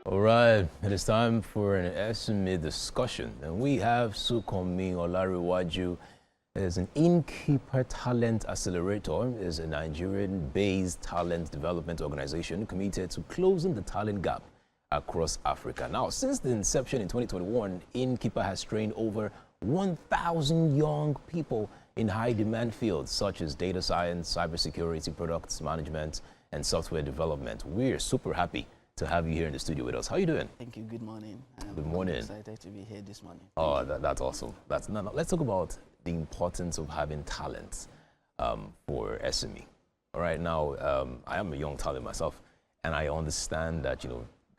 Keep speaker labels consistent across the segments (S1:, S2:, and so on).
S1: All right, it is time for an SME discussion, and we have Sunkanmi Olarewaju. Is an Innkeeper Talent Accelerator, is a Nigerian-based talent development organization committed to closing the talent gap across Africa. Now, since the inception in 2021, Innkeeper has trained over 1,000 young people in high-demand fields such as data science, cybersecurity, products management, and software development. We're super happy to have you here in the studio with us. How are you doing?
S2: Thank you. Good morning.
S1: Good morning.
S2: I'm excited to be here this morning.
S1: Oh, that's awesome. No, let's talk about the importance of having talent for SME. All right, now I am a young talent myself, and I understand that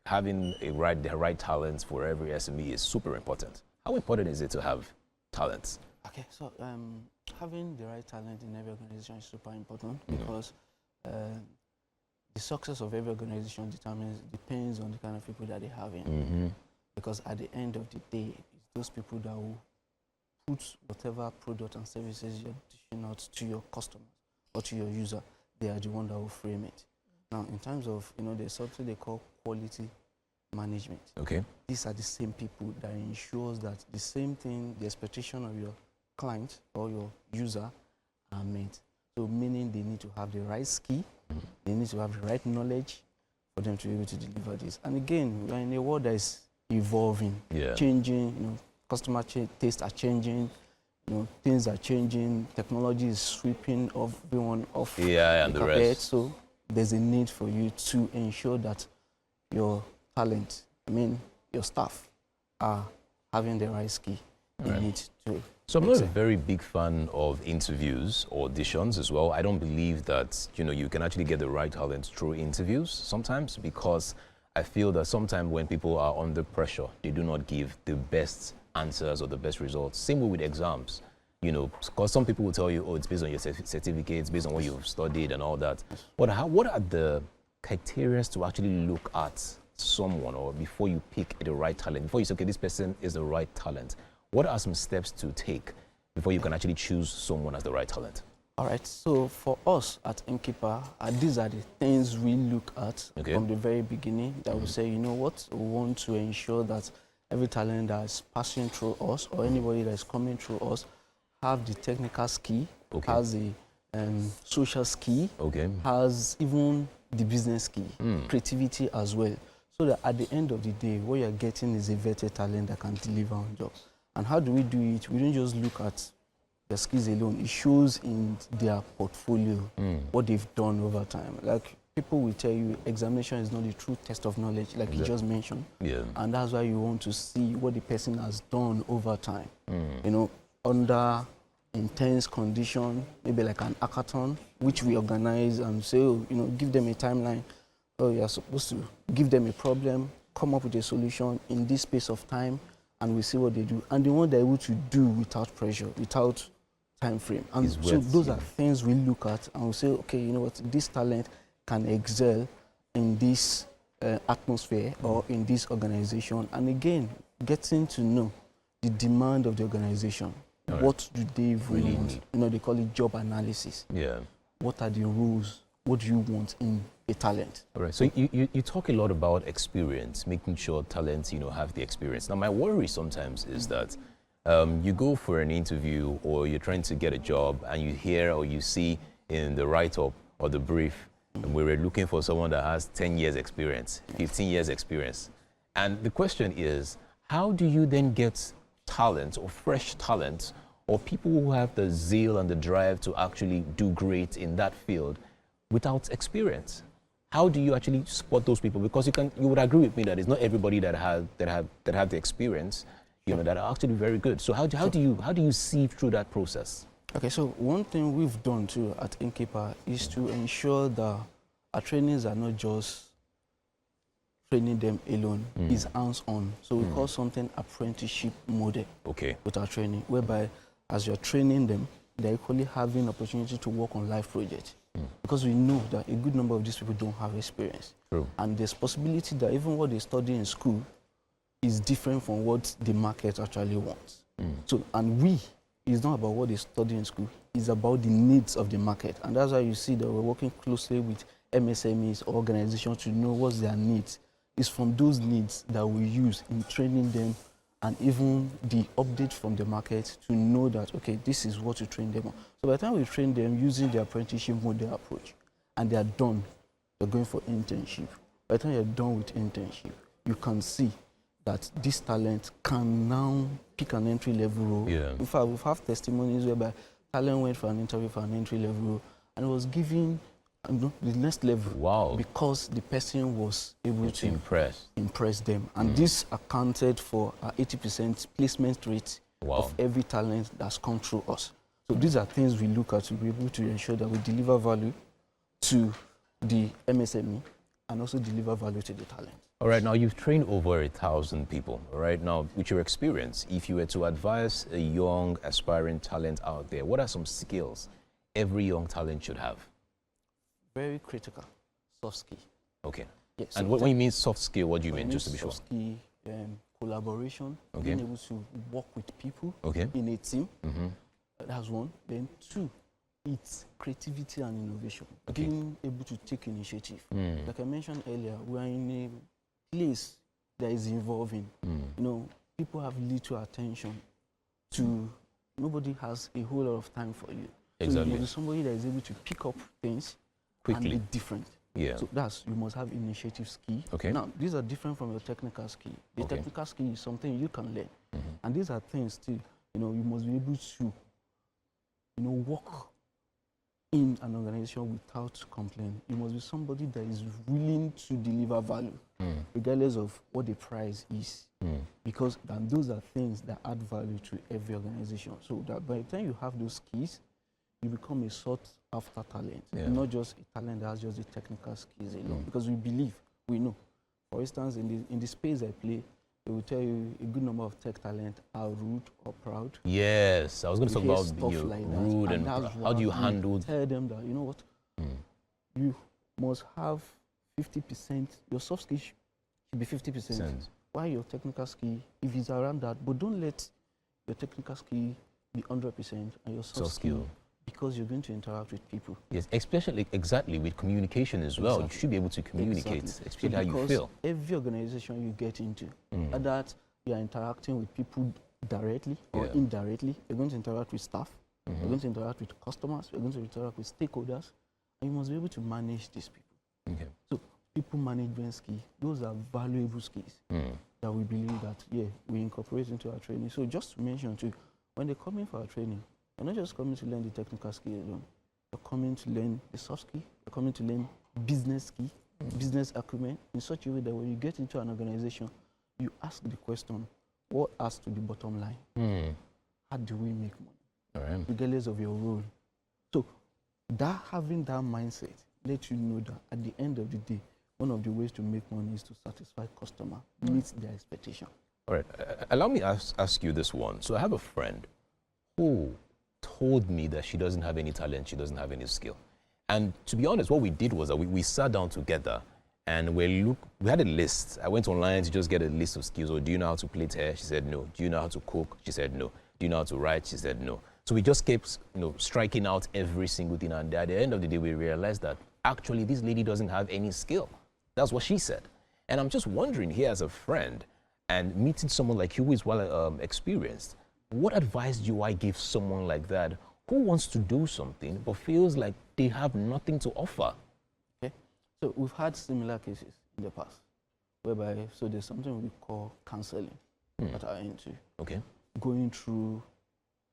S1: having the right talents for every SME is super important. How important is it to have talents?
S2: Okay, so having the right talent in every organization is super important because the success of every organization depends on the kind of people that they have in. Because at the end of the day, it's those people that will put whatever product and services you're dishing out to your customers or to your user, they are the one that will frame it. Now, in terms of, there's something they call quality management.
S1: Okay.
S2: These are the same people that ensures that the same thing, the expectation of your client or your user are met. So meaning they need to have the right skill, they need to have the right knowledge for them to be able to deliver this. And again, we are in a world that is evolving, changing, customer tastes are changing, things are changing, technology is sweeping everyone off
S1: and the rest.
S2: So there's a need for you to ensure that your talent, your staff, are having the right skill they need to.
S1: So I'm not a very big fan of interviews, auditions as well. I don't believe that you can actually get the right talent through interviews sometimes, because I feel that sometimes when people are under pressure, they do not give the best answers or the best results. Same way with exams, because some people will tell you, oh, it's based on your certificates, based on what you've studied and all that. But what are the criteria to actually look at someone, or before you pick the right talent, before you say, okay, this person is the right talent? What are some steps to take before you can actually choose someone as the right talent?
S2: All right, so for us at Innkeeper, these are the things we look at from the very beginning, that we say, you know what, we want to ensure that every talent that is passing through us or anybody that is coming through us have the technical skill, has the social skill, has even the business skill, creativity as well. So that at the end of the day, what you're getting is a vetted talent that can deliver on jobs. And how do we do it? We don't just look at their skills alone. It shows in their portfolio what they've done over time. Like, people will tell you examination is not the true test of knowledge, like you just mentioned. And that's why you want to see what the person has done over time. Under intense condition, maybe like an hackathon, which we organize and say, give them a timeline. Oh, you're supposed to give them a problem, come up with a solution in this space of time, and we see what they do. And the one they're able to do without pressure, without time frame. And so those are things we look at and we say, okay, you know what, this talent can excel in this atmosphere or in this organization. And again, getting to know the demand of the organization. What do they really need? They call it job analysis. What are the rules? What do you want in a talent?
S1: All right. So you talk a lot about experience, making sure talents, have the experience. Now, my worry sometimes is that you go for an interview or you're trying to get a job and you hear or you see in the write-up or the brief, and we're looking for someone that has 10 years experience, 15 years experience. And the question is, how do you then get talent or fresh talent or people who have the zeal and the drive to actually do great in that field without experience? How do you actually spot those people? Because you would agree with me that it's not everybody that have the experience, that are actually very good. So how do you sieve through that process?
S2: Okay, so one thing we've done too at Innkeeper is to ensure that our trainings are not just training them alone, it's hands-on. So we call something apprenticeship model with our training, whereby as you're training them, they're equally having opportunity to work on live projects. Because we know that a good number of these people don't have experience. And there's possibility that even what they study in school is different from what the market actually wants. So, and it's not about what they study in school, it's about the needs of the market. And that's why you see that we're working closely with MSMEs, organizations, to know what's their needs. it's from those needs that we use in training them, and even the update from the market to know that, okay, this is what to train them on. So by the time we train them using the apprenticeship model approach, and they are done, they're going for internship. By the time you're done with internship, you can see that this talent can now pick an entry level role.
S1: Yeah.
S2: In fact, we've had testimonies whereby talent went for an interview for an entry level role and it was given the next level.
S1: Wow.
S2: Because the person was able to impress them. And this accounted for 80% placement rate of every talent that's come through us. So these are things we look at to be able to ensure that we deliver value to the MSME and also deliver value to the talent.
S1: All right, now you've trained over 1,000 people. All right, now with your experience, if you were to advise a young aspiring talent out there, what are some skills every young talent should have?
S2: Very critical, soft skill.
S1: Okay.
S2: Yeah,
S1: and when you mean soft skill, what do you mean, just to be sure?
S2: Soft skill, collaboration, being able to work with people in a team. That's one. Then two, it's creativity and innovation. Being able to take initiative. Like I mentioned earlier, we are in a place that is evolving. You know, people have little attention to, nobody has a whole lot of time for you.
S1: Exactly.
S2: So you must be somebody that is able to pick up things quickly and be different.
S1: Yeah.
S2: So you must have initiative skill.
S1: Okay.
S2: Now, these are different from your technical skill. The technical skill is something you can learn. And these are things too, you know, you must be able to, you know, work in an organization without complaint. You must be somebody that is willing to deliver value, regardless of what the price is. Because those are things that add value to every organization. So that by the time you have those skills, you become a sought-after talent, not just a talent that has just the technical skills alone. Because we know. For instance, in the space I play, they will tell you a good number of tech talent are rude or proud.
S1: Yes, I was going to talk about stuff like rude and how do you handle.
S2: Tell them that, you know what, you must have 50%, your soft skills should be 50%. While your technical skill, if it's around that, but don't let your technical skill be 100% and your soft skill, because you're going to interact with people. Yes,
S1: especially exactly with communication as well. You should be able to communicate, especially how you feel.
S2: Every organization you get into, that you are interacting with people directly or indirectly, you're going to interact with staff, you're going to interact with customers, you're going to interact with stakeholders, and you must be able to manage these people. So people management skills, those are valuable skills that we believe that, we incorporate into our training. So just to mention too, when they come in for our training, you're not just coming to learn the technical skill alone. You're coming to learn the soft skill. You're coming to learn business skill, business acumen, in such a way that when you get into an organization, you ask the question, what adds to the bottom line? How do we make money? Regardless of your role. So having that mindset lets you know that at the end of the day, one of the ways to make money is to satisfy customer, meet their expectation.
S1: All right. Allow me to ask you this one. So I have a friend who told me that she doesn't have any talent, she doesn't have any skill. And to be honest, what we did was that we sat down together and we had a list. I went online to just get a list of skills. Or do you know how to plait hair? She said no. Do you know how to cook? She said no. Do you know how to write? She said no. So we just kept, striking out every single thing. And at the end of the day, we realized that actually this lady doesn't have any skill. That's what she said. And I'm just wondering here as a friend and meeting someone like you who is well experienced, what advice do I give someone like that who wants to do something but feels like they have nothing to offer?
S2: Okay. So we've had similar cases in the past, whereby, so there's something we call counseling that are into.
S1: Okay.
S2: Going through,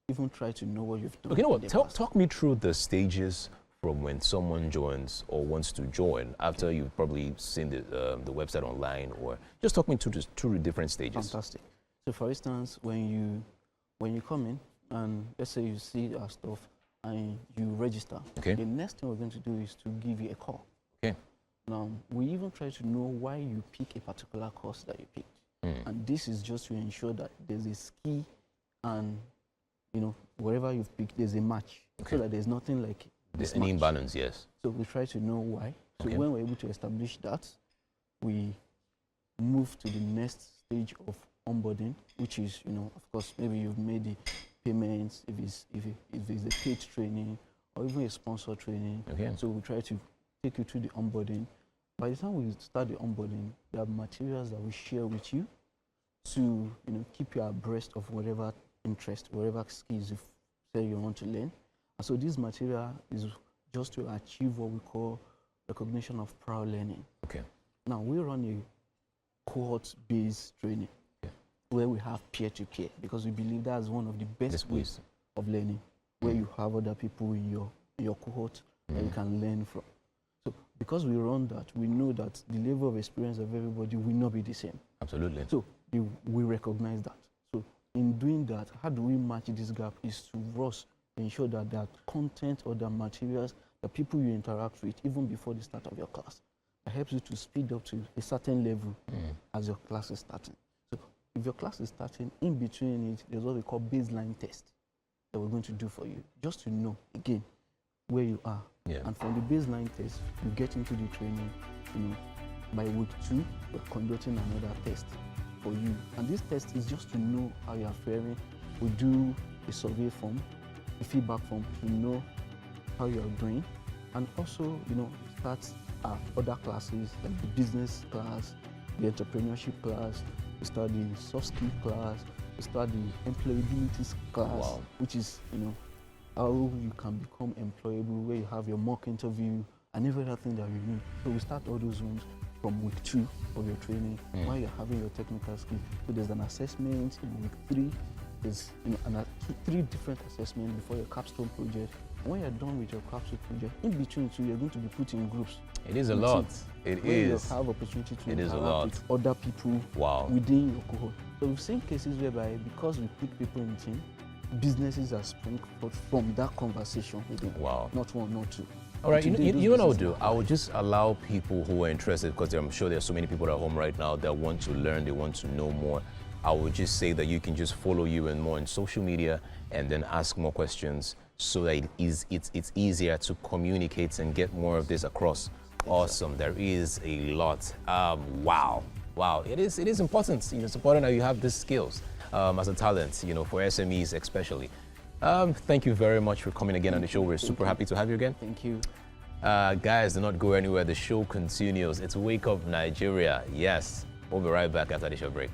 S2: even try to know what you've done.
S1: Okay, you know what? Talk me through the stages from when someone joins or wants to join after you've probably seen the website online, or just talk me through the two different stages.
S2: Fantastic. So for instance, when you come in and let's say you see our stuff and you register, the next thing we're going to do is to give you a call.
S1: Okay.
S2: Now, we even try to know why you pick a particular course that you picked. And this is just to ensure that there's a skill and, wherever you've picked, there's a match. So that there's nothing like
S1: there's any imbalance, yes.
S2: So we try to know why. So when we're able to establish that, we move to the next stage of onboarding, which is, of course, maybe you've made the payments, if it's a paid training, or even a sponsor training. So we try to take you through the onboarding. by the time we start the onboarding, there are materials that we share with you to keep you abreast of whatever interest, whatever skills you say you want to learn. And so this material is just to achieve what we call recognition of prior learning.
S1: Okay.
S2: Now we run a cohort-based training where we have peer-to-peer because we believe that's one of the best ways of learning, where you have other people in your cohort that you can learn from. So because we run that, we know that the level of experience of everybody will not be the same.
S1: Absolutely.
S2: So we recognize that. So in doing that, how do we match this gap is to us ensure that that content or the materials, the people you interact with, even before the start of your class, that helps you to speed up to a certain level as your class is starting. So if your class is starting, in between it, there's what we call baseline test that we're going to do for you, just to know, again, where you are.
S1: Yeah.
S2: And from the baseline test, you get into the training, by week 2, we're conducting another test for you. And this test is just to know how you are faring. We do a survey form, a feedback form to know how you are doing. And also, start other classes like the business class, the entrepreneurship class, we start the soft skill class, we start the employability class, which is, how you can become employable, where you have your mock interview and every other thing that you need. So we start all those ones from week 2 of your training while you're having your technical skill. So there's an assessment in week 3. There's 3 different assessments before your capstone project. And when you're done with your capstone project, in between 2, you're going to be put in groups.
S1: It is a lot. It is.
S2: You have opportunity to
S1: interact
S2: with other people within your cohort. So we've seen cases whereby because we put people in team, businesses are sprung forth from that conversation within.
S1: Wow.
S2: Not 1, not 2.
S1: All right, you know what I would do? I would just allow people who are interested, because I'm sure there's so many people at home right now that want to learn, they want to know more. I would just say that you can just follow you and more on social media and then ask more questions so that it's easier to communicate and get more of this across. Awesome. There is a lot. Wow. It is important. It's important that you have these skills as a talent, for SMEs especially. Thank you very much for coming again on the show. We're super happy to have you again.
S2: Thank you.
S1: Guys, do not go anywhere. The show continues. It's Wake Up Nigeria. Yes. We'll be right back after the short break.